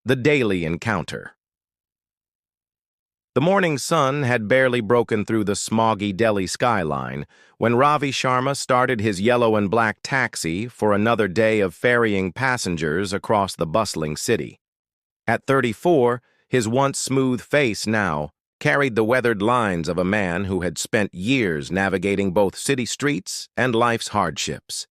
The daily encounter. The morning sun had barely broken through the smoggy Delhi skyline when Ravi Sharma started his yellow and black taxi for another day of ferrying passengers across the bustling city. At 34, his once smooth face now carried the weathered lines of a man who had spent years navigating both city streets and life's hardships.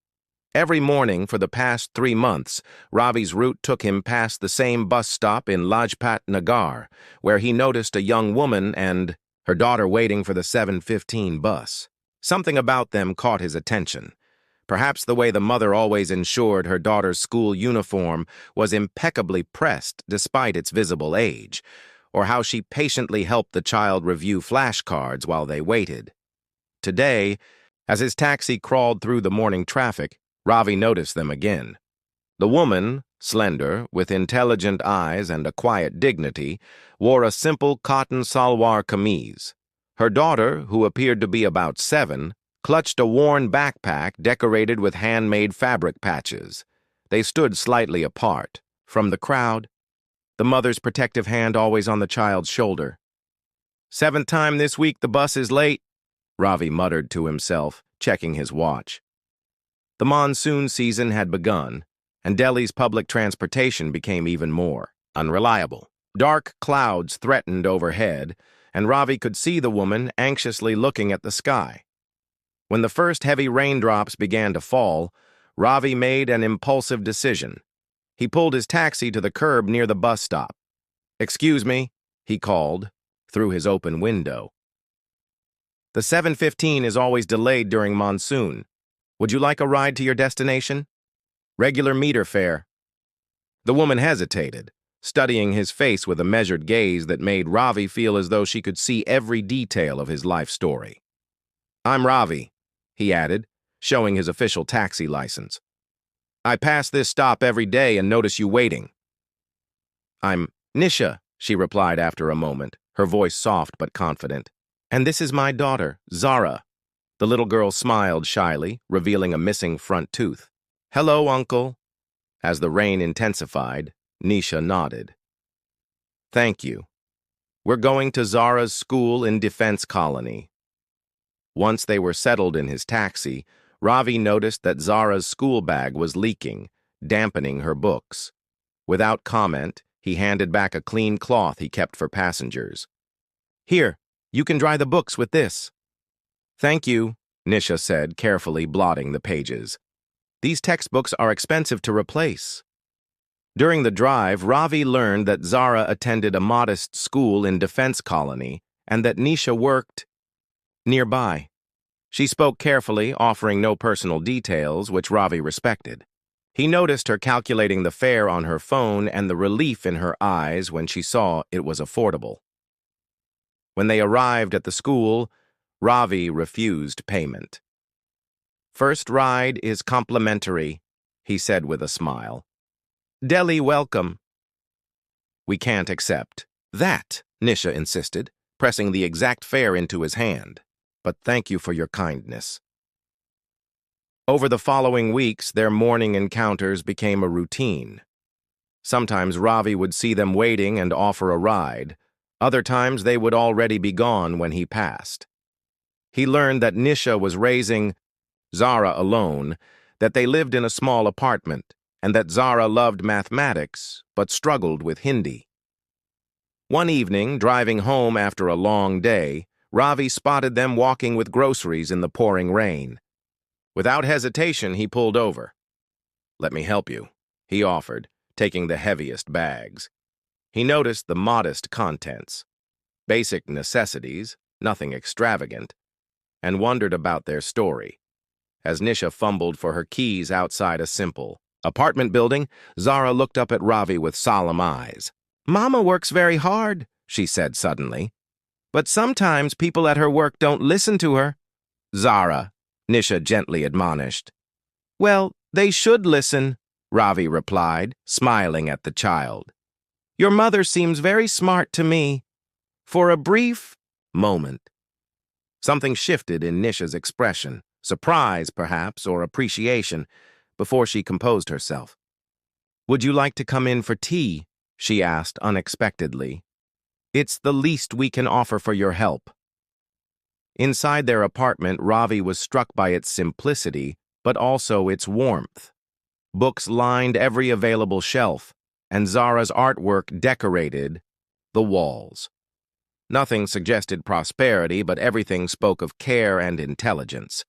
Every morning for the past 3 months, Ravi's route took him past the same bus stop in Lajpat Nagar, where he noticed a young woman and her daughter waiting for the 7:15 bus. Something about them caught his attention. Perhaps the way the mother always ensured her daughter's school uniform was impeccably pressed despite its visible age, or how she patiently helped the child review flashcards while they waited. Today, as his taxi crawled through the morning traffic, Ravi noticed them again. The woman, slender, with intelligent eyes and a quiet dignity, wore a simple cotton salwar kameez. Her daughter, who appeared to be about 7, clutched a worn backpack decorated with handmade fabric patches. They stood slightly apart from the crowd, the mother's protective hand always on the child's shoulder. "7th time this week the bus is late," Ravi muttered to himself, checking his watch. The monsoon season had begun, and Delhi's public transportation became even more unreliable. Dark clouds threatened overhead, and Ravi could see the woman anxiously looking at the sky. When the first heavy raindrops began to fall, Ravi made an impulsive decision. He pulled his taxi to the curb near the bus stop. "Excuse me," he called through his open window. "The 7:15 is always delayed during monsoon. Would you like a ride to your destination? Regular meter fare." The woman hesitated, studying his face with a measured gaze that made Ravi feel as though she could see every detail of his life story. "I'm Ravi," he added, showing his official taxi license. "I pass this stop every day and notice you waiting." "I'm Nisha," she replied after a moment, her voice soft but confident. "And this is my daughter, Zara." The little girl smiled shyly, revealing a missing front tooth. "Hello, Uncle." As the rain intensified, Nisha nodded. "Thank you. We're going to Zara's school in Defense Colony." Once they were settled in his taxi, Ravi noticed that Zara's school bag was leaking, dampening her books. Without comment, he handed back a clean cloth he kept for passengers. "Here, you can dry the books with this." "Thank you," Nisha said, carefully blotting the pages. "These textbooks are expensive to replace." During the drive, Ravi learned that Zara attended a modest school in Defense Colony and that Nisha worked nearby. She spoke carefully, offering no personal details, which Ravi respected. He noticed her calculating the fare on her phone and the relief in her eyes when she saw it was affordable. When they arrived at the school, Ravi refused payment. "First ride is complimentary," he said with a smile. "Delhi welcome." "We can't accept that," Nisha insisted, pressing the exact fare into his hand. "But thank you for your kindness." Over the following weeks, their morning encounters became a routine. Sometimes Ravi would see them waiting and offer a ride. Other times they would already be gone when he passed. He learned that Nisha was raising Zara alone, that they lived in a small apartment, and that Zara loved mathematics but struggled with Hindi. One evening, driving home after a long day, Ravi spotted them walking with groceries in the pouring rain. Without hesitation, he pulled over. "Let me help you," he offered, taking the heaviest bags. He noticed the modest contents, basic necessities, nothing extravagant, and wondered about their story. As Nisha fumbled for her keys outside a simple apartment building, Zara looked up at Ravi with solemn eyes. "Mama works very hard," she said suddenly. "But sometimes people at her work don't listen to her." "Zara," Nisha gently admonished. "Well, they should listen," Ravi replied, smiling at the child. "Your mother seems very smart to me." For a brief moment, something shifted in Nisha's expression, surprise, perhaps, or appreciation, before she composed herself. "Would you like to come in for tea?" she asked unexpectedly. It's the least we can offer for your help. Inside their apartment, Ravi was struck by its simplicity, but also its warmth. Books lined every available shelf, and Zara's artwork decorated the walls. Nothing suggested prosperity, but everything spoke of care and intelligence.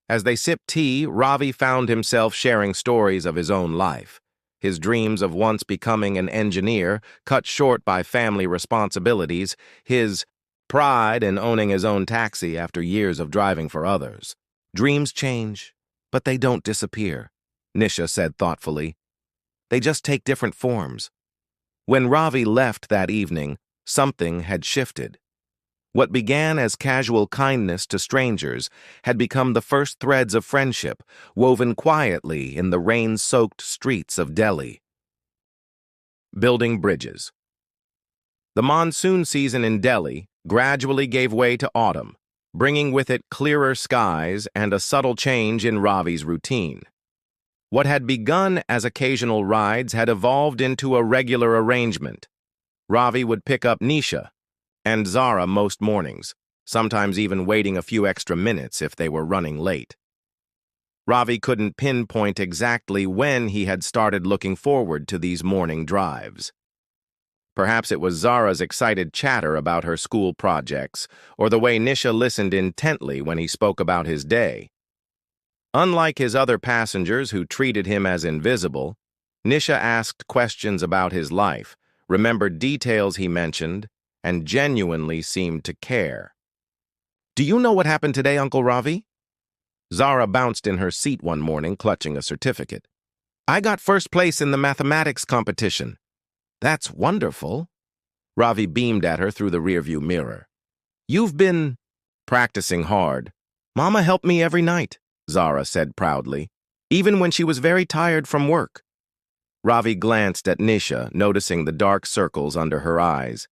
As they sipped tea, Ravi found himself sharing stories of his own life. His dreams of once becoming an engineer, cut short by family responsibilities, his pride in owning his own taxi after years of driving for others. Dreams change, but they don't disappear, Nisha said thoughtfully. They just take different forms. When Ravi left that evening, something had shifted. What began as casual kindness to strangers had become the first threads of friendship, woven quietly in the rain-soaked streets of Delhi. Building bridges. The monsoon season in Delhi gradually gave way to autumn, bringing with it clearer skies and a subtle change in Ravi's routine. What had begun as occasional rides had evolved into a regular arrangement. Ravi would pick up Nisha and Zara most mornings, sometimes even waiting a few extra minutes if they were running late. Ravi couldn't pinpoint exactly when he had started looking forward to these morning drives. Perhaps it was Zara's excited chatter about her school projects, or the way Nisha listened intently when he spoke about his day. Unlike his other passengers who treated him as invisible, Nisha asked questions about his life, remembered details he mentioned, and genuinely seemed to care. "Do you know what happened today, Uncle Ravi?" Zara bounced in her seat one morning, clutching a certificate. "I got first place in the mathematics competition." "That's wonderful." Ravi beamed at her through the rearview mirror. "You've been practicing hard. Mama helped me every night," Zara said proudly, "even when she was very tired from work." Ravi glanced at Nisha, noticing the dark circles under her eyes.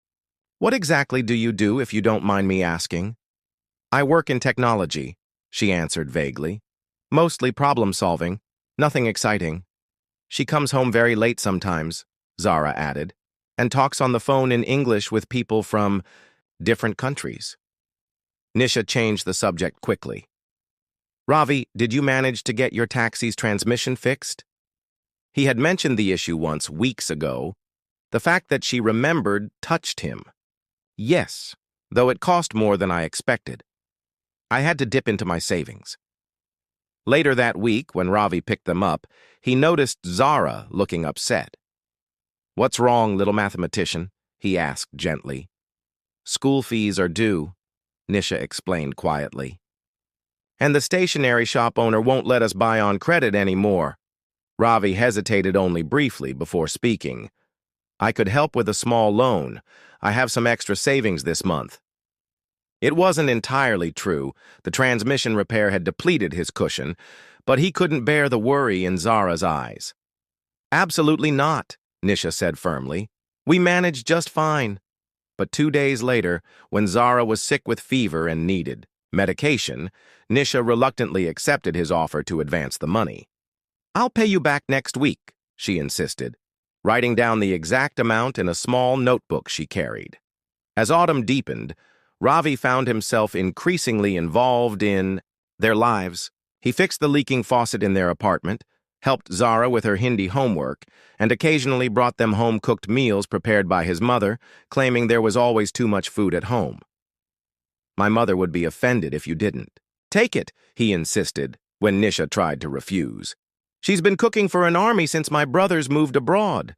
"What exactly do you do, if you don't mind me asking?" "I work in technology," she answered vaguely. "Mostly problem-solving, nothing exciting." "She comes home very late sometimes," Zara added, "and talks on the phone in English with people from different countries." Nisha changed the subject quickly. "Ravi, did you manage to get your taxi's transmission fixed?" He had mentioned the issue once, weeks ago. The fact that she remembered touched him. "Yes, though it cost more than I expected. I had to dip into my savings." Later that week, when Ravi picked them up, he noticed Zara looking upset. "What's wrong, little mathematician?" he asked gently. "School fees are due," Nisha explained quietly. "And the stationery shop owner won't let us buy on credit anymore." Ravi hesitated only briefly before speaking. "I could help with a small loan. I have some extra savings this month." It wasn't entirely true. The transmission repair had depleted his cushion, but he couldn't bear the worry in Zara's eyes. "Absolutely not," Nisha said firmly. "We managed just fine." But 2 days later, when Zara was sick with fever and needed medication, Nisha reluctantly accepted his offer to advance the money. "I'll pay you back next week," she insisted, writing down the exact amount in a small notebook she carried. As autumn deepened, Ravi found himself increasingly involved in their lives. He fixed the leaking faucet in their apartment, helped Zara with her Hindi homework, and occasionally brought them home-cooked meals prepared by his mother, claiming there was always too much food at home. "My mother would be offended if you didn't." "Take it," he insisted, when Nisha tried to refuse. "She's been cooking for an army since my brothers moved abroad."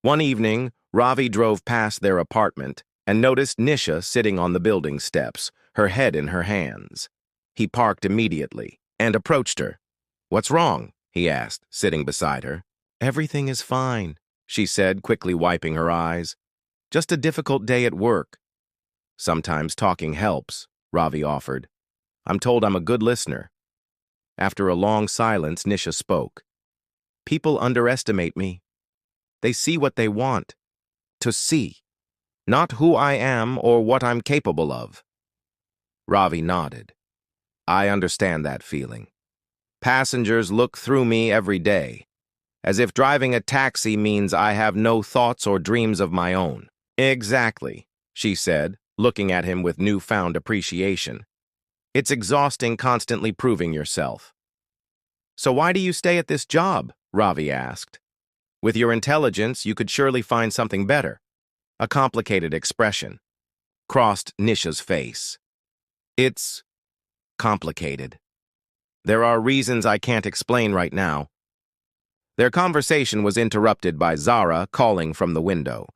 One evening, Ravi drove past their apartment and noticed Nisha sitting on the building steps, her head in her hands. He parked immediately and approached her. "What's wrong?" he asked, sitting beside her. "Everything is fine," she said, quickly wiping her eyes. "Just a difficult day at work." "Sometimes talking helps," Ravi offered. "I'm told I'm a good listener." After a long silence, Nisha spoke. "People underestimate me. They see what they want to see, not who I am or what I'm capable of." Ravi nodded. "I understand that feeling. Passengers look through me every day. As if driving a taxi means I have no thoughts or dreams of my own. Exactly, she said, looking at him with newfound appreciation. It's exhausting constantly proving yourself. So why do you stay at this job? Ravi asked. With your intelligence, you could surely find something better. A complicated expression crossed Nisha's face. It's complicated. There are reasons I can't explain right now. Their conversation was interrupted by Zara calling from the window.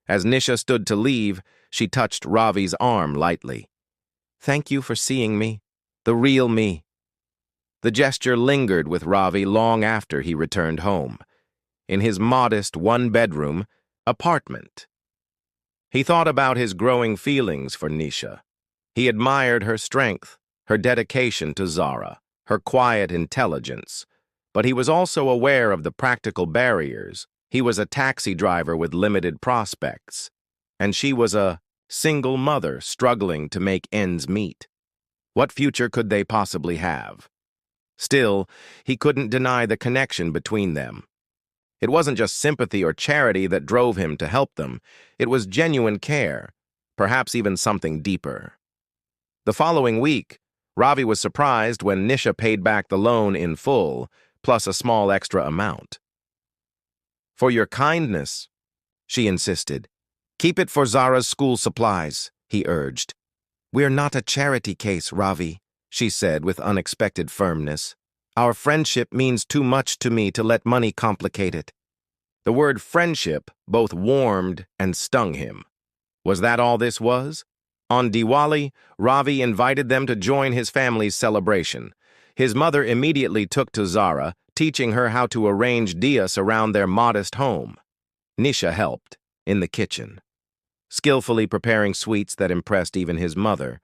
As Nisha stood to leave, she touched Ravi's arm lightly. Thank you for seeing me, the real me. The gesture lingered with Ravi long after he returned home, in his modest one-bedroom apartment. He thought about his growing feelings for Nisha. He admired her strength, her dedication to Zara, her quiet intelligence, but he was also aware of the practical barriers. He was a taxi driver with limited prospects, and she was a single mother struggling to make ends meet. What future could they possibly have? Still, he couldn't deny the connection between them. It wasn't just sympathy or charity that drove him to help them. It was genuine care, perhaps even something deeper. The following week, Ravi was surprised when Nisha paid back the loan in full, plus a small extra amount. For your kindness, she insisted. Keep it for Zara's school supplies, he urged. We're not a charity case, Ravi, she said with unexpected firmness. Our friendship means too much to me to let money complicate it. The word friendship both warmed and stung him. Was that all this was? On Diwali, Ravi invited them to join his family's celebration. His mother immediately took to Zara, teaching her how to arrange diyas around their modest home. Nisha helped, in the kitchen, skillfully preparing sweets that impressed even his mother,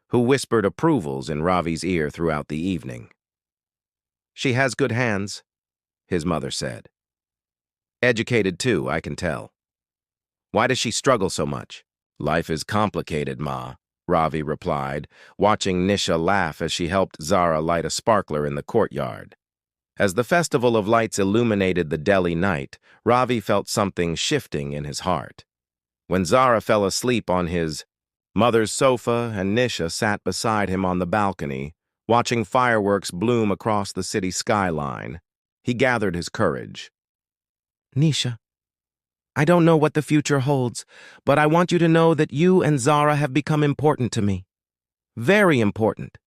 who whispered approvals in Ravi's ear throughout the evening. She has good hands, his mother said. Educated too, I can tell. Why does she struggle so much? Life is complicated, Ma, Ravi replied, watching Nisha laugh as she helped Zara light a sparkler in the courtyard. As the festival of lights illuminated the Delhi night, Ravi felt something shifting in his heart. When Zara fell asleep on his mother's sofa and Nisha sat beside him on the balcony, watching fireworks bloom across the city skyline, he gathered his courage. Nisha, I don't know what the future holds, but I want you to know that you and Zara have become important to me. Very important.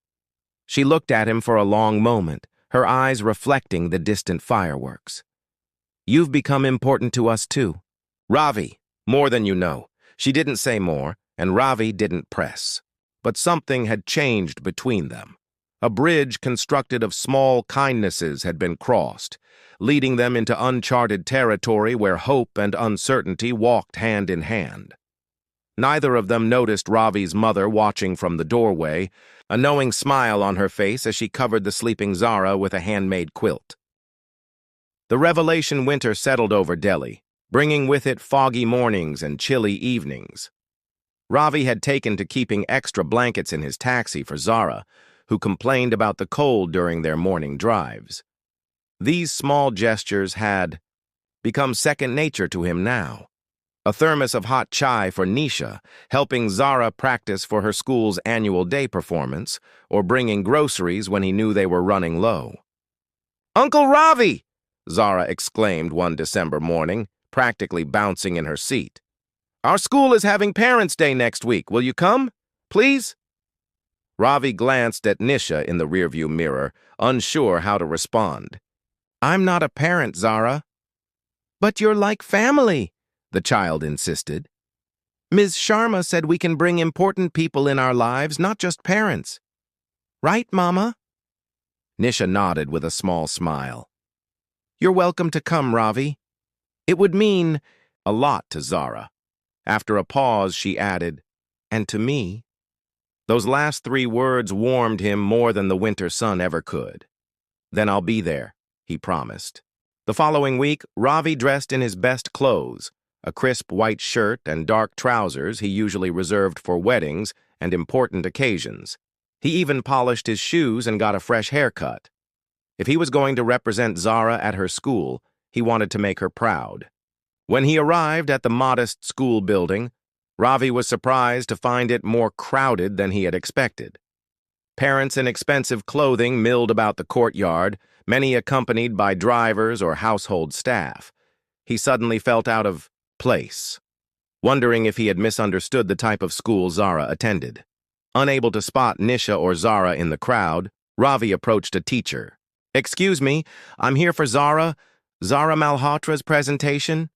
She looked at him for a long moment, her eyes reflecting the distant fireworks. You've become important to us too. Ravi, more than you know. She didn't say more, and Ravi didn't press. But something had changed between them. A bridge constructed of small kindnesses had been crossed, leading them into uncharted territory where hope and uncertainty walked hand in hand. Neither of them noticed Ravi's mother watching from the doorway, a knowing smile on her face as she covered the sleeping Zara with a handmade quilt. The revelation winter settled over Delhi, bringing with it foggy mornings and chilly evenings. Ravi had taken to keeping extra blankets in his taxi for Zara, who complained about the cold during their morning drives. These small gestures had become second nature to him now. A thermos of hot chai for Nisha, helping Zara practice for her school's annual day performance, or bringing groceries when he knew they were running low. Uncle Ravi! Zara exclaimed one December morning, practically bouncing in her seat. Our school is having Parents' Day next week. Will you come? Please? Ravi glanced at Nisha in the rearview mirror, unsure how to respond. I'm not a parent, Zara. But you're like family, the child insisted. Ms. Sharma said we can bring important people in our lives, not just parents. Right, Mama? Nisha nodded with a small smile. You're welcome to come, Ravi. It would mean a lot to Zara. After a pause, she added, and to me. Those last 3 words warmed him more than the winter sun ever could. Then I'll be there, he promised. The following week, Ravi dressed in his best clothes, a crisp white shirt and dark trousers he usually reserved for weddings and important occasions. He even polished his shoes and got a fresh haircut. If he was going to represent Zara at her school, He wanted to make her proud. When he arrived at the modest school building, Ravi was surprised to find it more crowded than he had expected. Parents in expensive clothing milled about the courtyard, many accompanied by drivers or household staff. He suddenly felt out of place, wondering if he had misunderstood the type of school Zara attended. Unable to spot Nisha or Zara in the crowd, Ravi approached a teacher. "Excuse me, I'm here for Zara Malhotra's presentation."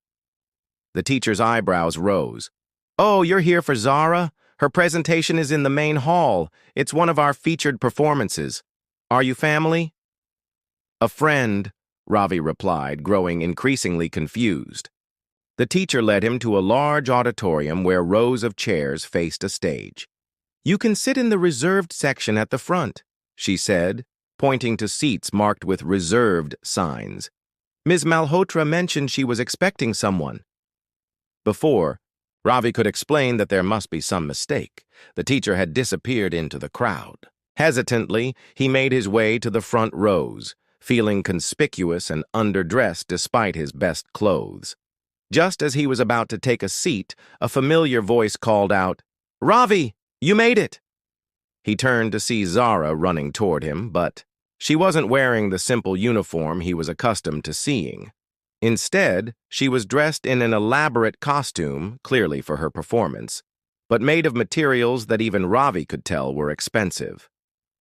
The teacher's eyebrows rose. "Oh, you're here for Zara? Her presentation is in the main hall. It's one of our featured performances. Are you family?" "A friend," Ravi replied, growing increasingly confused. The teacher led him to a large auditorium where rows of chairs faced a stage. "You can sit in the reserved section at the front," she said, pointing to seats marked with reserved signs. "Ms. Malhotra mentioned she was expecting someone." Before Ravi could explain that there must be some mistake, the teacher had disappeared into the crowd. Hesitantly, he made his way to the front rows, feeling conspicuous and underdressed despite his best clothes. Just as he was about to take a seat, a familiar voice called out, "Ravi, you made it!" He turned to see Zara running toward him, but she wasn't wearing the simple uniform he was accustomed to seeing. Instead, she was dressed in an elaborate costume, clearly for her performance, but made of materials that even Ravi could tell were expensive.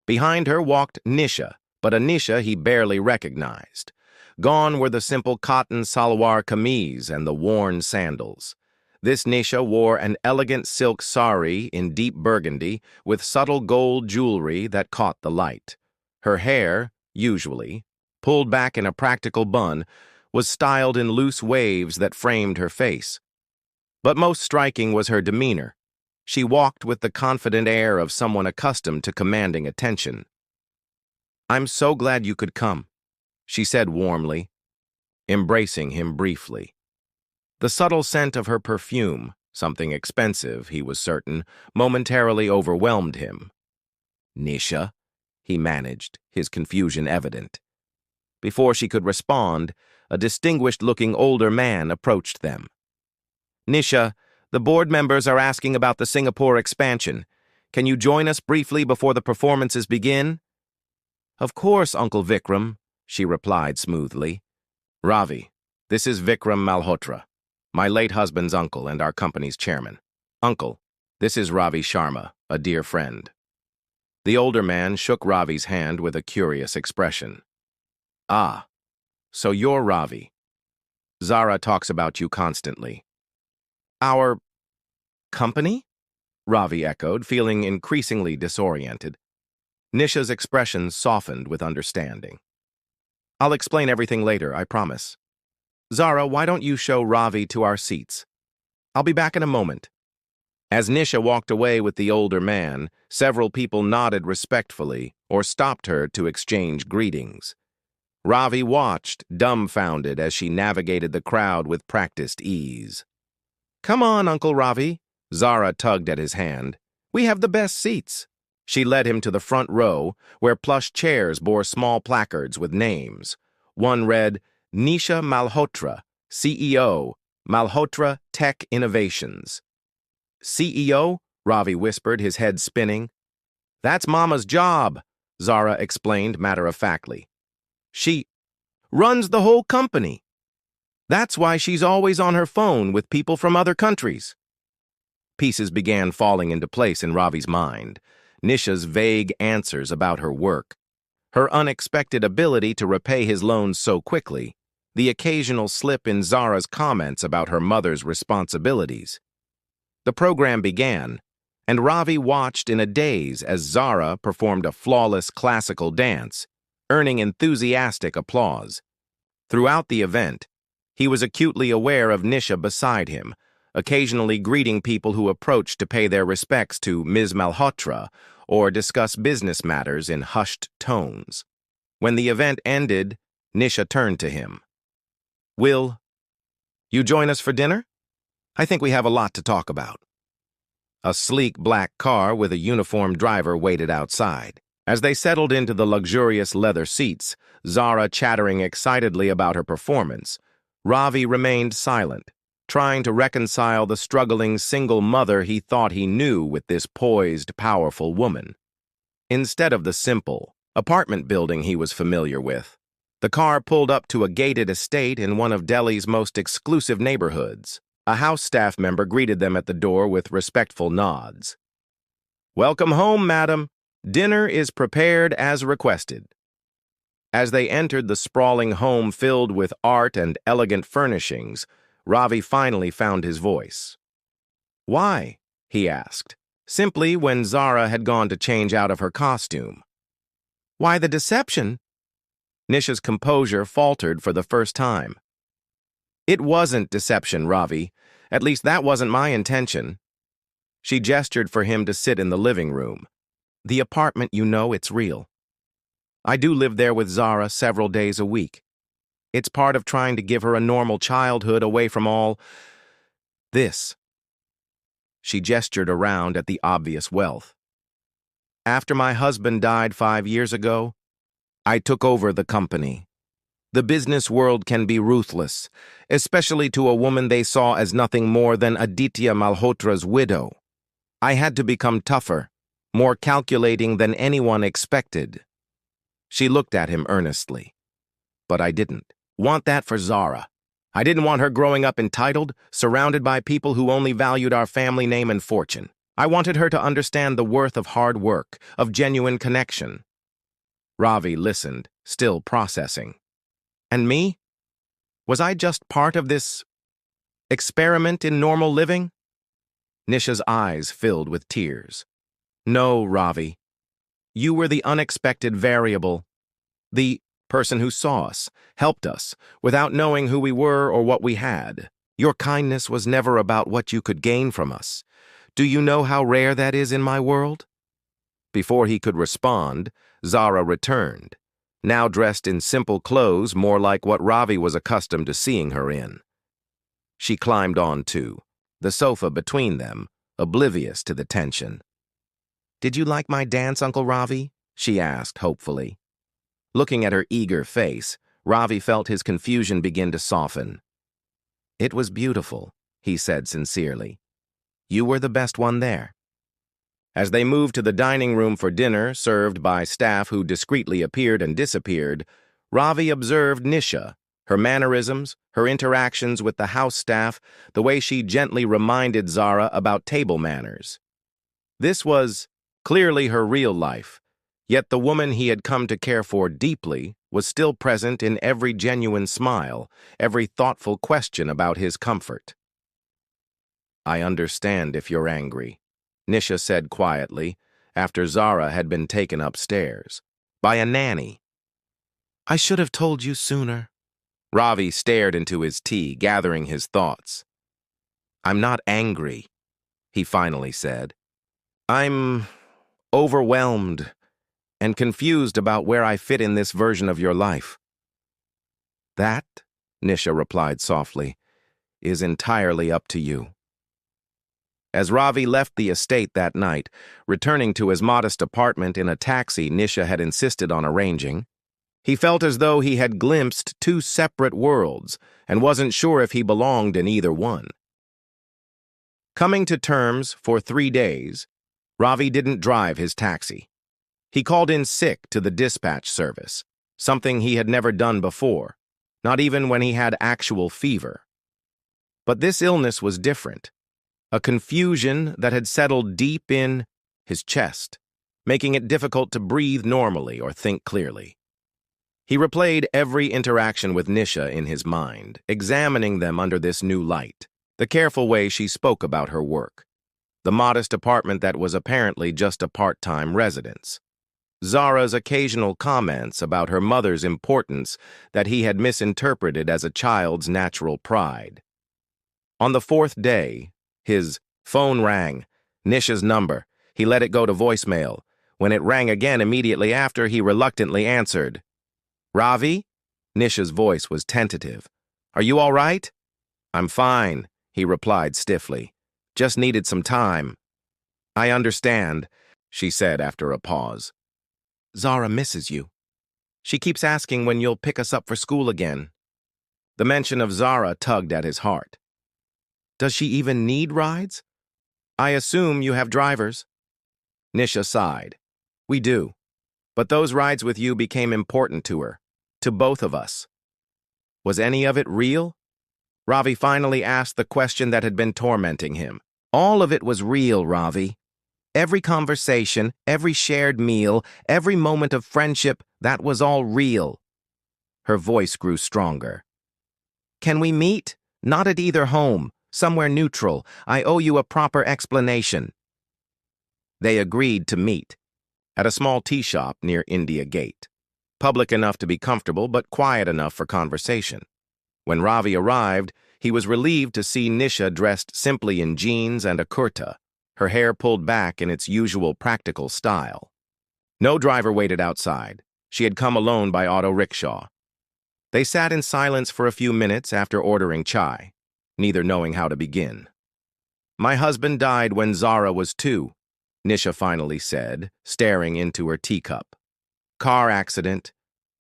Behind her walked Nisha, but a Nisha he barely recognized. Gone were the simple cotton salwar kameez and the worn sandals. This Nisha wore an elegant silk sari in deep burgundy with subtle gold jewelry that caught the light. Her hair, usually, pulled back in a practical bun, was styled in loose waves that framed her face. But most striking was her demeanor. She walked with the confident air of someone accustomed to commanding attention. "I'm so glad you could come," she said warmly, embracing him briefly. The subtle scent of her perfume, something expensive, he was certain, momentarily overwhelmed him. "Nisha," he managed, his confusion evident. Before she could respond, a distinguished-looking older man approached them. "Nisha, the board members are asking about the Singapore expansion. Can you join us briefly before the performances begin?" "Of course, Uncle Vikram," she replied smoothly. "Ravi, this is Vikram Malhotra, my late husband's uncle and our company's chairman. Uncle, this is Ravi Sharma, a dear friend." The older man shook Ravi's hand with a curious expression. "Ah, so you're Ravi. Zara talks about you constantly." "Our company?" Ravi echoed, feeling increasingly disoriented. Nisha's expression softened with understanding. "I'll explain everything later, I promise. Zara, why don't you show Ravi to our seats? I'll be back in a moment." As Nisha walked away with the older man, several people nodded respectfully or stopped her to exchange greetings. Ravi watched, dumbfounded, as she navigated the crowd with practiced ease. "Come on, Uncle Ravi." Zara tugged at his hand. "We have the best seats." She led him to the front row, where plush chairs bore small placards with names. One read, "Nisha Malhotra, CEO, Malhotra Tech Innovations." "CEO?" Ravi whispered, his head spinning. "That's Mama's job," Zara explained matter-of-factly. "She runs the whole company. That's why she's always on her phone with people from other countries." Pieces began falling into place in Ravi's mind. Nisha's vague answers about her work, her unexpected ability to repay his loans so quickly, the occasional slip in Zara's comments about her mother's responsibilities. The program began, and Ravi watched in a daze as Zara performed a flawless classical dance, earning enthusiastic applause. Throughout the event, he was acutely aware of Nisha beside him, occasionally greeting people who approached to pay their respects to Ms. Malhotra or discuss business matters in hushed tones. When the event ended, Nisha turned to him. "Will you join us for dinner? I think we have a lot to talk about." A sleek black car with a uniformed driver waited outside. As they settled into the luxurious leather seats, Zara chattering excitedly about her performance, Ravi remained silent, trying to reconcile the struggling single mother he thought he knew with this poised, powerful woman. Instead of the simple, apartment building he was familiar with, the car pulled up to a gated estate in one of Delhi's most exclusive neighborhoods. A house staff member greeted them at the door with respectful nods. "Welcome home, madam. Dinner is prepared as requested." As they entered the sprawling home filled with art and elegant furnishings, Ravi finally found his voice. "Why?" he asked, simply when Zara had gone to change out of her costume. "Why the deception?" Nisha's composure faltered for the first time. "It wasn't deception, Ravi. At least that wasn't my intention." She gestured for him to sit in the living room. "The apartment, you know, it's real. I do live there with Zara several days a week. It's part of trying to give her a normal childhood away from all this." She gestured around at the obvious wealth. "After my husband died 5 years ago, I took over the company. The business world can be ruthless, especially to a woman they saw as nothing more than Aditya Malhotra's widow. I had to become tougher, more calculating than anyone expected." She looked at him earnestly. "But I didn't want that for Zara. I didn't want her growing up entitled, surrounded by people who only valued our family name and fortune. I wanted her to understand the worth of hard work, of genuine connection." Ravi listened, still processing. "And me? Was I just part of this experiment in normal living?" Nisha's eyes filled with tears. "No, Ravi. You were the unexpected variable, the person who saw us, helped us, without knowing who we were or what we had. Your kindness was never about what you could gain from us. Do you know how rare that is in my world?" Before he could respond, Zara returned, now dressed in simple clothes more like what Ravi was accustomed to seeing her in. She climbed on, too, the sofa between them, oblivious to the tension. "Did you like my dance, Uncle Ravi?" she asked hopefully. Looking at her eager face, Ravi felt his confusion begin to soften. "It was beautiful," he said sincerely. "You were the best one there." As they moved to the dining room for dinner, served by staff who discreetly appeared and disappeared, Ravi observed Nisha, her mannerisms, her interactions with the house staff, the way she gently reminded Zara about table manners. This was clearly her real life, yet the woman he had come to care for deeply was still present in every genuine smile, every thoughtful question about his comfort. "I understand if you're angry," Nisha said quietly, after Zara had been taken upstairs, by a nanny. "I should have told you sooner." Ravi stared into his tea, gathering his thoughts. "I'm not angry," he finally said. "I'm overwhelmed and confused about where I fit in this version of your life." "That," Nisha replied softly, "is entirely up to you." As Ravi left the estate that night, returning to his modest apartment in a taxi Nisha had insisted on arranging, he felt as though he had glimpsed two separate worlds and wasn't sure if he belonged in either one. Coming to terms for 3 days, Ravi didn't drive his taxi. He called in sick to the dispatch service, something he had never done before, not even when he had actual fever. But this illness was different. A confusion that had settled deep in his chest, making it difficult to breathe normally or think clearly. He replayed every interaction with Nisha in his mind, examining them under this new light, the careful way she spoke about her work, the modest apartment that was apparently just a part-time residence, Zara's occasional comments about her mother's importance that he had misinterpreted as a child's natural pride. On the 4th day, his phone rang, Nisha's number. He let it go to voicemail. When it rang again immediately after, he reluctantly answered. "Ravi?" Nisha's voice was tentative. "Are you all right?" "I'm fine," he replied stiffly. "Just needed some time." "I understand," she said after a pause. Zara misses you. She keeps asking when you'll pick us up for school again. The mention of Zara tugged at his heart. Does she even need rides? I assume you have drivers. Nisha sighed. We do. But those rides with you became important to her. To both of us. Was any of it real? Ravi finally asked the question that had been tormenting him. All of it was real, Ravi. Every conversation, every shared meal, every moment of friendship, that was all real. Her voice grew stronger. Can we meet? Not at either home. Somewhere neutral. I owe you a proper explanation. They agreed to meet. At a small tea shop near India Gate. Public enough to be comfortable, but quiet enough for conversation. When Ravi arrived, he was relieved to see Nisha dressed simply in jeans and a kurta, her hair pulled back in its usual practical style. No driver waited outside. She had come alone by auto rickshaw. They sat in silence for a few minutes after ordering chai, neither knowing how to begin. My husband died when Zara was 2, Nisha finally said, staring into her teacup. Car accident.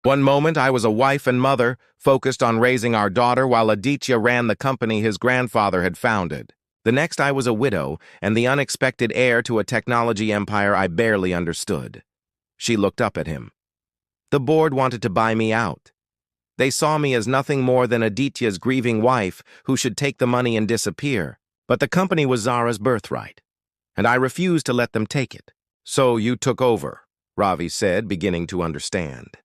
One moment I was a wife and mother, focused on raising our daughter while Aditya ran the company his grandfather had founded. The next I was a widow and the unexpected heir to a technology empire I barely understood. She looked up at him. The board wanted to buy me out. They saw me as nothing more than Aditya's grieving wife who should take the money and disappear. But the company was Zara's birthright, and I refused to let them take it. So you took over, Ravi said, beginning to understand.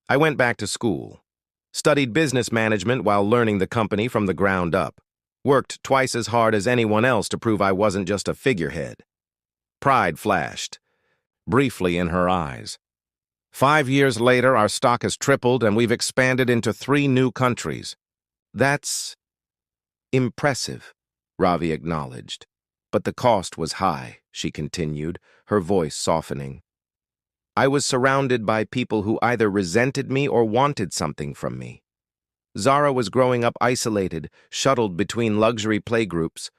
I went back to school, studied business management while learning the company from the ground up, worked twice as hard as anyone else to prove I wasn't just a figurehead. Pride flashed, briefly in her eyes. 5 years later, our stock has tripled and we've expanded into 3 new countries. That's impressive, Ravi acknowledged. But the cost was high, she continued, her voice softening. I was surrounded by people who either resented me or wanted something from me. Zara was growing up isolated, shuttled between luxury playgroups.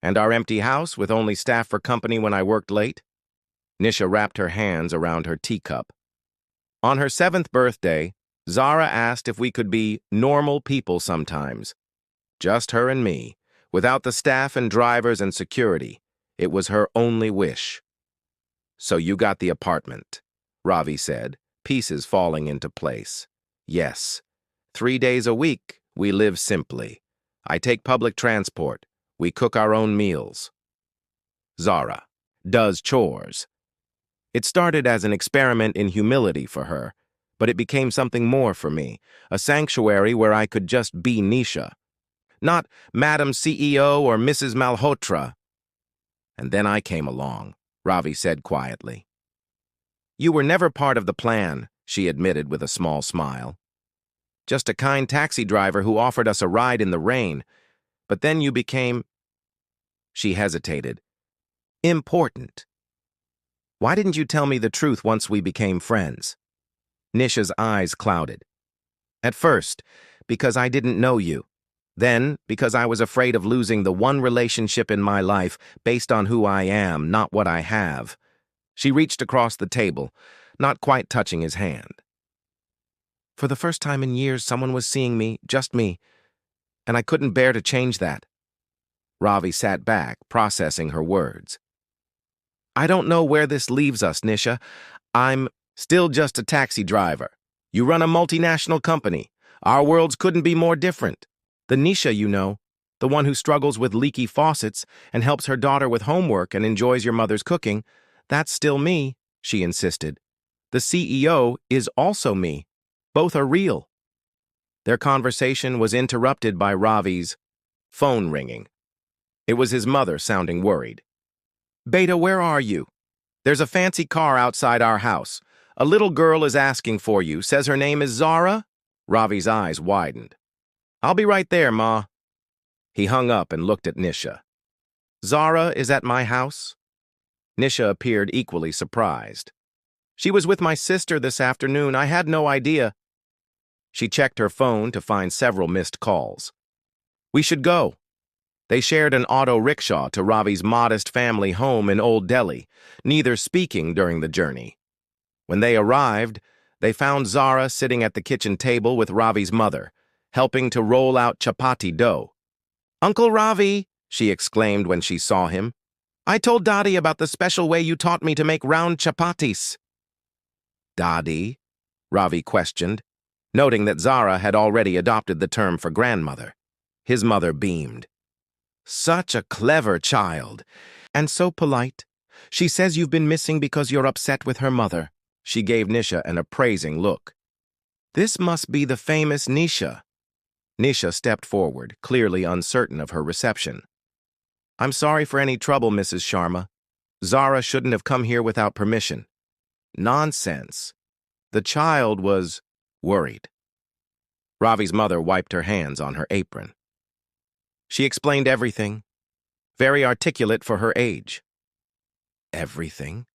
And our empty house with only staff for company when I worked late? Nisha wrapped her hands around her teacup. On her 7th birthday, Zara asked if we could be normal people sometimes. Just her and me, without the staff and drivers and security. It was her only wish. So you got the apartment, Ravi said, pieces falling into place. Yes. 3 days a week, we live simply. I take public transport. We cook our own meals. Zara does chores. It started as an experiment in humility for her, but it became something more for me, a sanctuary where I could just be Nisha. Not Madam CEO or Mrs. Malhotra. And then I came along, Ravi said quietly. You were never part of the plan, she admitted with a small smile. Just a kind taxi driver who offered us a ride in the rain. But then you became... She hesitated. Important. Why didn't you tell me the truth once we became friends? Nisha's eyes clouded. At first, because I didn't know you. Then, because I was afraid of losing the one relationship in my life based on who I am, not what I have. She reached across the table, not quite touching his hand. For the first time in years, someone was seeing me, just me, and I couldn't bear to change that. Ravi sat back, processing her words. I don't know where this leaves us, Nisha. I'm still just a taxi driver. You run a multinational company. Our worlds couldn't be more different. The Nisha you know, the one who struggles with leaky faucets and helps her daughter with homework and enjoys your mother's cooking, that's still me, she insisted. The CEO is also me. Both are real. Their conversation was interrupted by Ravi's phone ringing. It was his mother sounding worried. Beta, where are you? There's a fancy car outside our house. A little girl is asking for you, says her name is Zara? Ravi's eyes widened. I'll be right there, Ma. He hung up and looked at Nisha. Zara is at my house? Nisha appeared equally surprised. She was with my sister this afternoon. I had no idea. She checked her phone to find several missed calls. We should go. They shared an auto rickshaw to Ravi's modest family home in Old Delhi, neither speaking during the journey. When they arrived, they found Zara sitting at the kitchen table with Ravi's mother, helping to roll out chapati dough. "Uncle Ravi," she exclaimed when she saw him, "I told Daddy about the special way you taught me to make round chapatis." "Daddy?" Ravi questioned, noting that Zara had already adopted the term for grandmother. His mother beamed. "Such a clever child, and so polite. She says you've been missing because you're upset with her mother." She gave Nisha an appraising look. "This must be the famous Nisha." Nisha stepped forward, clearly uncertain of her reception. "I'm sorry for any trouble, Mrs. Sharma. Zara shouldn't have come here without permission." "Nonsense." The child was worried. Ravi's mother wiped her hands on her apron. She explained everything, very articulate for her age. "Everything?"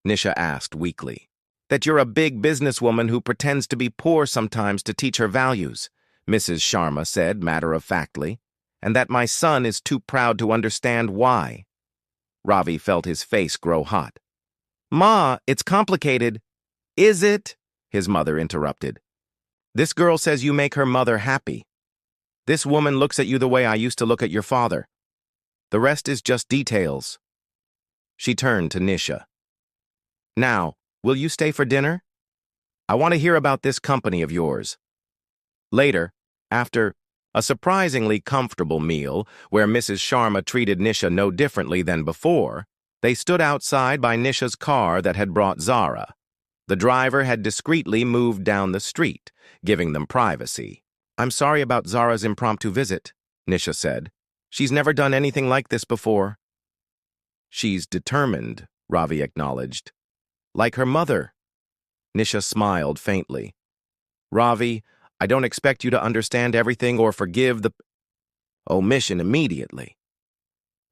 Nisha asked weakly. "That you're a big businesswoman who pretends to be poor sometimes to teach her values," Mrs. Sharma said matter-of-factly, "and that my son is too proud to understand why." Ravi felt his face grow hot. "Ma, it's complicated." "Is it?" his mother interrupted. "This girl says you make her mother happy. This woman looks at you the way I used to look at your father. The rest is just details." She turned to Nisha. "Now, will you stay for dinner? I want to hear about this company of yours." Later, after a surprisingly comfortable meal where Mrs. Sharma treated Nisha no differently than before, they stood outside by Nisha's car that had brought Zara. The driver had discreetly moved down the street, giving them privacy. "I'm sorry about Zara's impromptu visit," Nisha said. "She's never done anything like this before." "She's determined," Ravi acknowledged. "Like her mother." Nisha smiled faintly. "Ravi, I don't expect you to understand everything or forgive the omission immediately.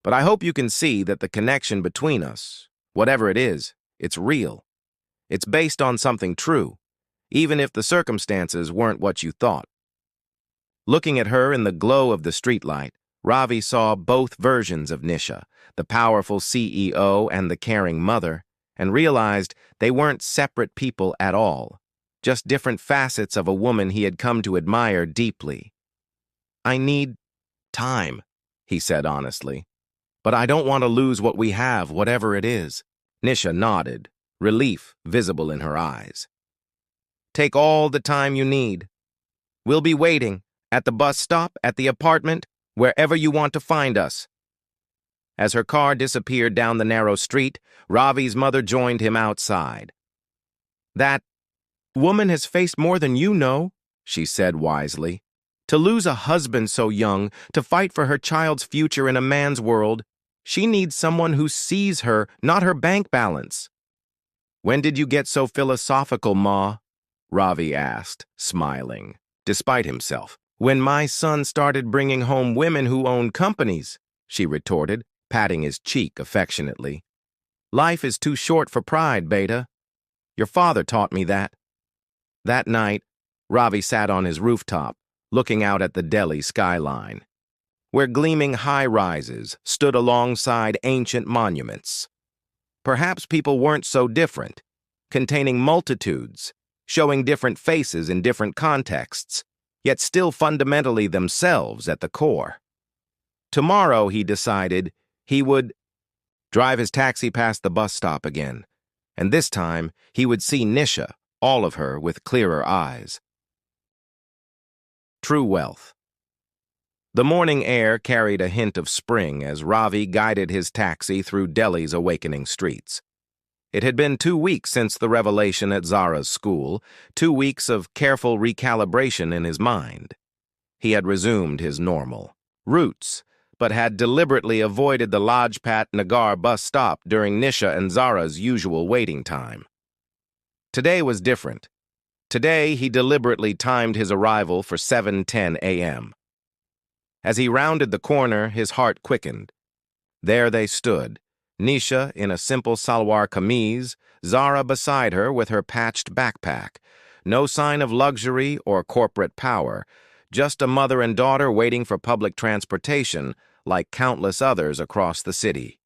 But I hope you can see that the connection between us, whatever it is, it's real. It's based on something true, even if the circumstances weren't what you thought." Looking at her in the glow of the streetlight, Ravi saw both versions of Nisha, the powerful CEO and the caring mother, and realized they weren't separate people at all, just different facets of a woman he had come to admire deeply. "I need time," he said honestly. "But I don't want to lose what we have, whatever it is." Nisha nodded, relief visible in her eyes. "Take all the time you need. We'll be waiting, at the bus stop, at the apartment, wherever you want to find us." As her car disappeared down the narrow street, Ravi's mother joined him outside. "That woman has faced more than you know," she said wisely. "To lose a husband so young, to fight for her child's future in a man's world, she needs someone who sees her, not her bank balance." "When did you get so philosophical, Ma?" Ravi asked, smiling, despite himself. "When my son started bringing home women who owned companies," she retorted, patting his cheek affectionately. "Life is too short for pride, Beta. Your father taught me that." That night, Ravi sat on his rooftop, looking out at the Delhi skyline, where gleaming high-rises stood alongside ancient monuments. Perhaps people weren't so different, containing multitudes, showing different faces in different contexts, yet still fundamentally themselves at the core. Tomorrow, he decided, he would drive his taxi past the bus stop again, and this time he would see Nisha, all of her, with clearer eyes. True wealth. The morning air carried a hint of spring as Ravi guided his taxi through Delhi's awakening streets. It had been 2 weeks since the revelation at Zara's school, 2 weeks of careful recalibration in his mind. He had resumed his normal routes, but had deliberately avoided the Lajpat Nagar bus stop during Nisha and Zara's usual waiting time. Today was different. Today, he deliberately timed his arrival for 7:10 a.m. As he rounded the corner, his heart quickened. There they stood, Nisha in a simple salwar kameez, Zara beside her with her patched backpack. No sign of luxury or corporate power, just a mother and daughter waiting for public transportation like countless others across the city.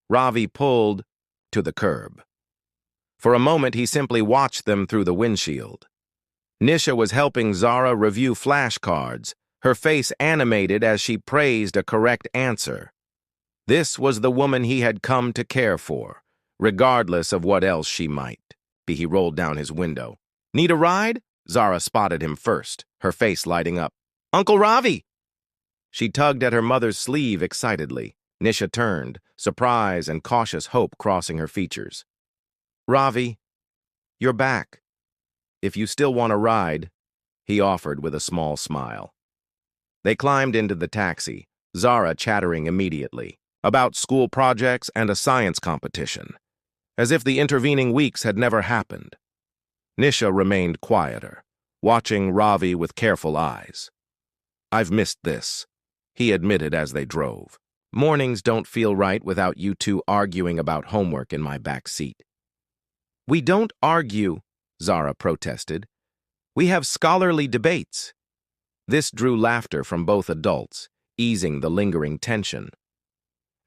Ravi pulled to the curb. For a moment, he simply watched them through the windshield. Nisha was helping Zara review flashcards, her face animated as she praised a correct answer. This was the woman he had come to care for, regardless of what else she might be. He rolled down his window. "Need a ride?" Zara spotted him first, her face lighting up. "Uncle Ravi!" She tugged at her mother's sleeve excitedly. Nisha turned, surprise and cautious hope crossing her features. "Ravi, you're back. If you still want a ride," he offered with a small smile. They climbed into the taxi, Zara chattering immediately about school projects and a science competition, as if the intervening weeks had never happened. Nisha remained quieter, watching Ravi with careful eyes. "I've missed this," he admitted as they drove. "Mornings don't feel right without you two arguing about homework in my back seat." "We don't argue," Zara protested. "We have scholarly debates." This drew laughter from both adults, easing the lingering tension.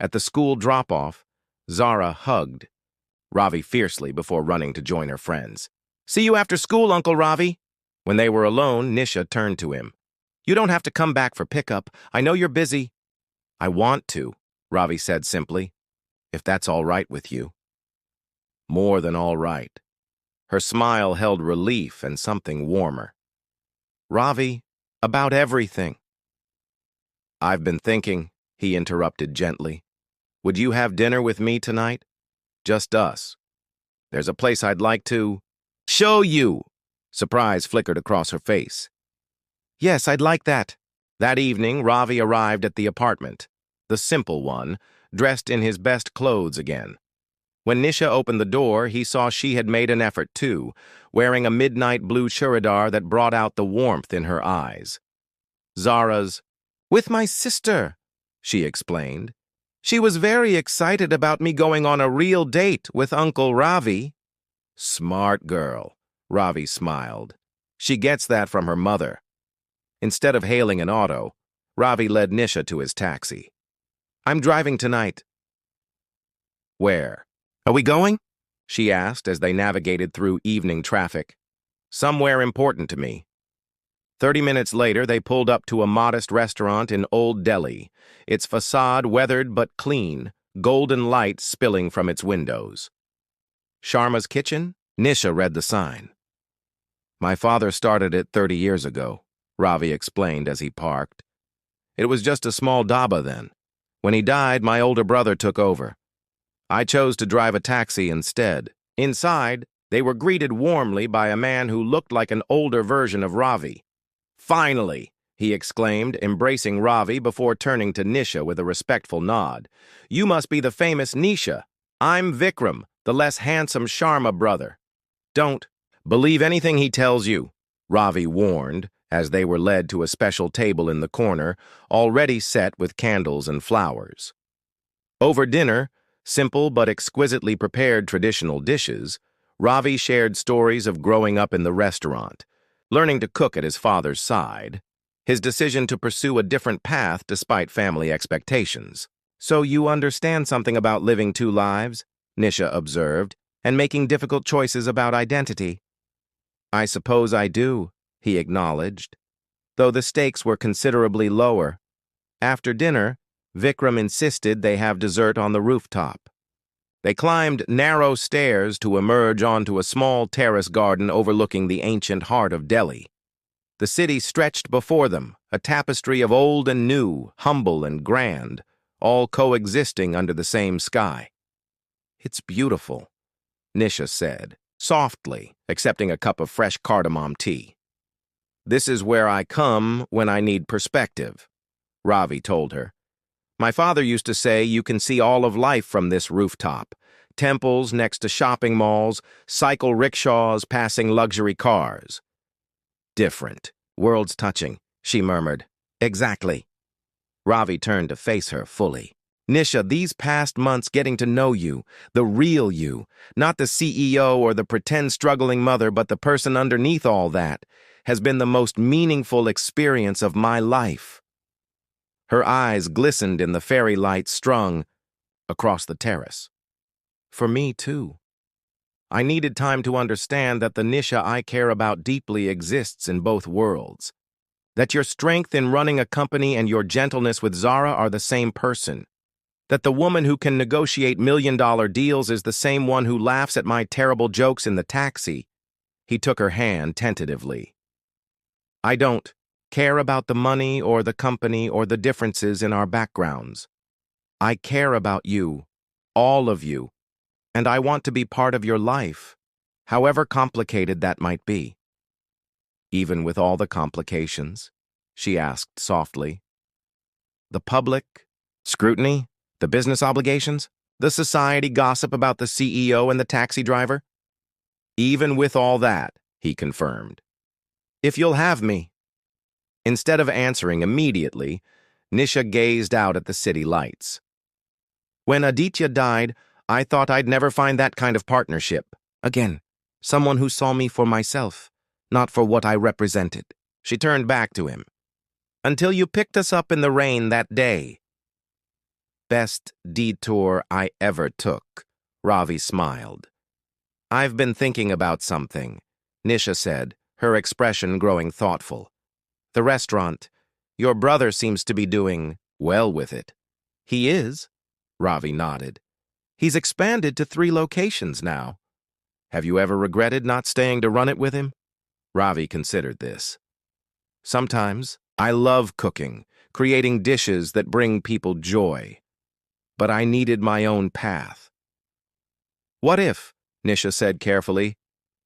At the school drop-off, Zara hugged Ravi fiercely before running to join her friends. "See you after school, Uncle Ravi." When they were alone, Nisha turned to him. "You don't have to come back for pickup. I know you're busy." "I want to," Ravi said simply, "if that's all right with you." More than all right. Her smile held relief and something warmer. "Ravi, about everything." "I've been thinking," he interrupted gently. "Would you have dinner with me tonight? Just us. There's a place I'd like to show you." Surprise flickered across her face. "Yes, I'd like that." That evening, Ravi arrived at the apartment, the simple one, dressed in his best clothes again. When Nisha opened the door, he saw she had made an effort too, wearing a midnight blue churidar that brought out the warmth in her eyes. Zara's, "With my sister," she explained. "She was very excited about me going on a real date with Uncle Ravi." "Smart girl," Ravi smiled. "She gets that from her mother." Instead of hailing an auto, Ravi led Nisha to his taxi. "I'm driving tonight." "Where? Are we going?" she asked as they navigated through evening traffic. "Somewhere important to me." 30 minutes later, they pulled up to a modest restaurant in Old Delhi, its facade weathered but clean, golden light spilling from its windows. "Sharma's Kitchen?" Nisha read the sign. "My father started it 30 years ago," Ravi explained as he parked. "It was just a small dhaba then. When he died, my older brother took over. I chose to drive a taxi instead." Inside, they were greeted warmly by a man who looked like an older version of Ravi. "Finally!" he exclaimed, embracing Ravi before turning to Nisha with a respectful nod. "You must be the famous Nisha. I'm Vikram, the less handsome Sharma brother." "Don't believe anything he tells you," Ravi warned, as they were led to a special table in the corner, already set with candles and flowers. Over dinner, simple but exquisitely prepared traditional dishes, Ravi shared stories of growing up in the restaurant, learning to cook at his father's side, his decision to pursue a different path despite family expectations. "So you understand something about living two lives," Nisha observed, "and making difficult choices about identity." "I suppose I do," he acknowledged, though the stakes were considerably lower. After dinner, Vikram insisted they have dessert on the rooftop. They climbed narrow stairs to emerge onto a small terrace garden overlooking the ancient heart of Delhi. The city stretched before them, a tapestry of old and new, humble and grand, all coexisting under the same sky. "It's beautiful," Nisha said, softly, accepting a cup of fresh cardamom tea. "This is where I come when I need perspective," Ravi told her. "My father used to say you can see all of life from this rooftop. Temples next to shopping malls, cycle rickshaws passing luxury cars." "Different. Worlds touching," she murmured. "Exactly." Ravi turned to face her fully. "Nisha, these past months getting to know you, the real you, not the CEO or the pretend struggling mother, but the person underneath all that, has been the most meaningful experience of my life." Her eyes glistened in the fairy light strung across the terrace. "For me, too." I needed time to understand that the Nisha I care about deeply exists in both worlds. That your strength in running a company and your gentleness with Zara are the same person. That the woman who can negotiate million-dollar deals is the same one who laughs at my terrible jokes in the taxi. He took her hand tentatively. I don't care about the money or the company or the differences in our backgrounds. I care about you, all of you, and I want to be part of your life, however complicated that might be. Even with all the complications? She asked softly. The public scrutiny? The business obligations? The society gossip about the CEO and the taxi driver? Even with all that, he confirmed. If you'll have me. Instead of answering immediately, Nisha gazed out at the city lights. When Aditya died, I thought I'd never find that kind of partnership. Again, someone who saw me for myself, not for what I represented. She turned back to him. Until you picked us up in the rain that day. Best detour I ever took, Ravi smiled. I've been thinking about something, Nisha said, her expression growing thoughtful. The restaurant, your brother seems to be doing well with it. He is, Ravi nodded. He's expanded to 3 locations now. Have you ever regretted not staying to run it with him? Ravi considered this. Sometimes I love cooking, creating dishes that bring people joy. But I needed my own path. What if, Nisha said carefully,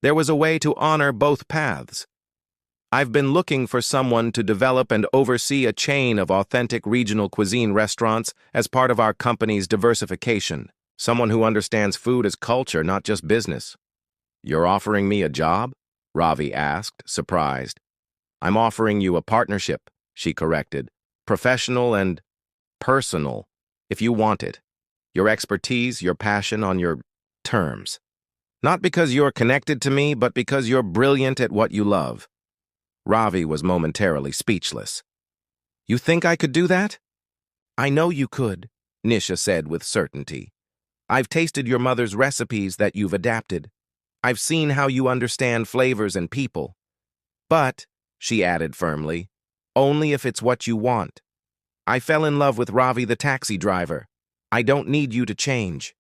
there was a way to honor both paths? I've been looking for someone to develop and oversee a chain of authentic regional cuisine restaurants as part of our company's diversification. Someone who understands food as culture, not just business. You're offering me a job? Ravi asked, surprised. I'm offering you a partnership, she corrected. Professional and personal, if you want it. Your expertise, your passion on your terms. Not because you're connected to me, but because you're brilliant at what you love. Ravi was momentarily speechless. You think I could do that? I know you could, Nisha said with certainty. I've tasted your mother's recipes that you've adapted. I've seen how you understand flavors and people. But, she added firmly, only if it's what you want. I fell in love with Ravi the taxi driver. I don't need you to change.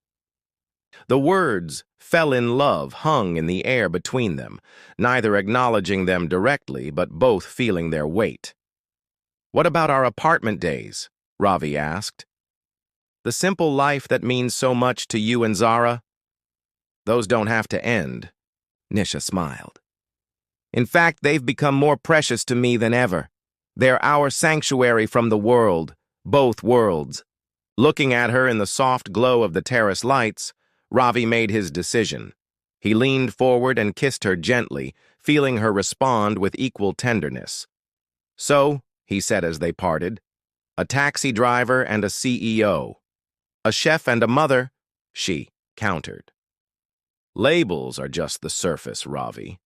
The words fell in love hung in the air between them, neither acknowledging them directly, but both feeling their weight. What about our apartment days? Ravi asked. The simple life that means so much to you and Zara? Those don't have to end, Nisha smiled. In fact, they've become more precious to me than ever. They're our sanctuary from the world, both worlds. Looking at her in the soft glow of the terrace lights, Ravi made his decision. He leaned forward and kissed her gently, feeling her respond with equal tenderness. So, he said as they parted, a taxi driver and a CEO. A chef and a mother, she countered. Labels are just the surface, Ravi.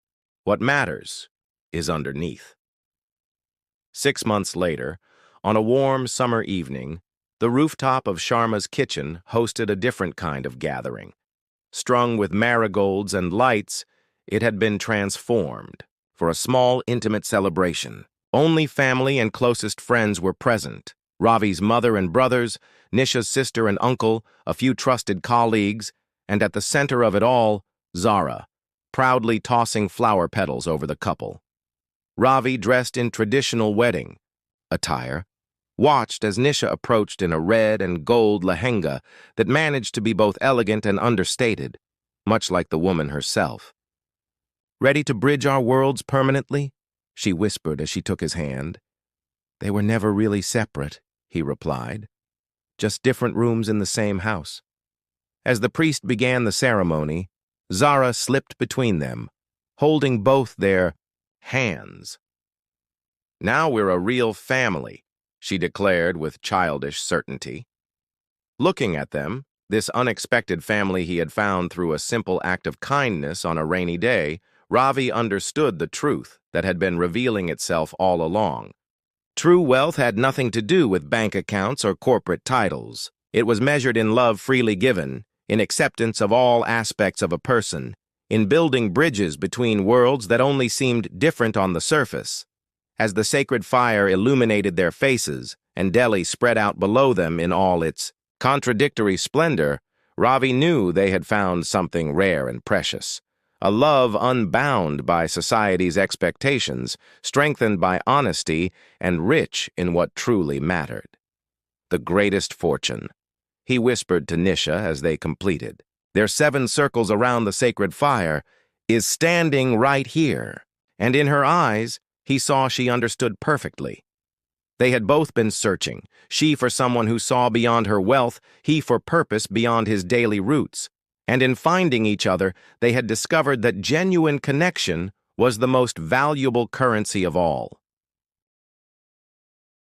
What matters is underneath. 6 months later, on a warm summer evening, the rooftop of Sharma's kitchen hosted a different kind of gathering. Strung with marigolds and lights, it had been transformed for a small, intimate celebration. Only family and closest friends were present. Ravi's mother and brothers, Nisha's sister and uncle, a few trusted colleagues, and at the center of it all, Zara, proudly tossing flower petals over the couple. Ravi, dressed in traditional wedding attire, watched as Nisha approached in a red and gold lehenga that managed to be both elegant and understated, much like the woman herself. Ready to bridge our worlds permanently? She whispered as she took his hand. They were never really separate, he replied. Just different rooms in the same house. As the priest began the ceremony, Zara slipped between them, holding both their hands. Now we're a real family, she declared with childish certainty. Looking at them, this unexpected family he had found through a simple act of kindness on a rainy day, Ravi understood the truth that had been revealing itself all along. True wealth had nothing to do with bank accounts or corporate titles. It was measured in love freely given, in acceptance of all aspects of a person, in building bridges between worlds that only seemed different on the surface. As the sacred fire illuminated their faces and Delhi spread out below them in all its contradictory splendor, Ravi knew they had found something rare and precious. A love unbound by society's expectations, strengthened by honesty, and rich in what truly mattered. The greatest fortune, he whispered to Nisha as they completed. Their 7 circles around the sacred fire, is standing right here. And in her eyes, he saw she understood perfectly. They had both been searching, she for someone who saw beyond her wealth, he for purpose beyond his daily roots. And in finding each other, they had discovered that genuine connection was the most valuable currency of all.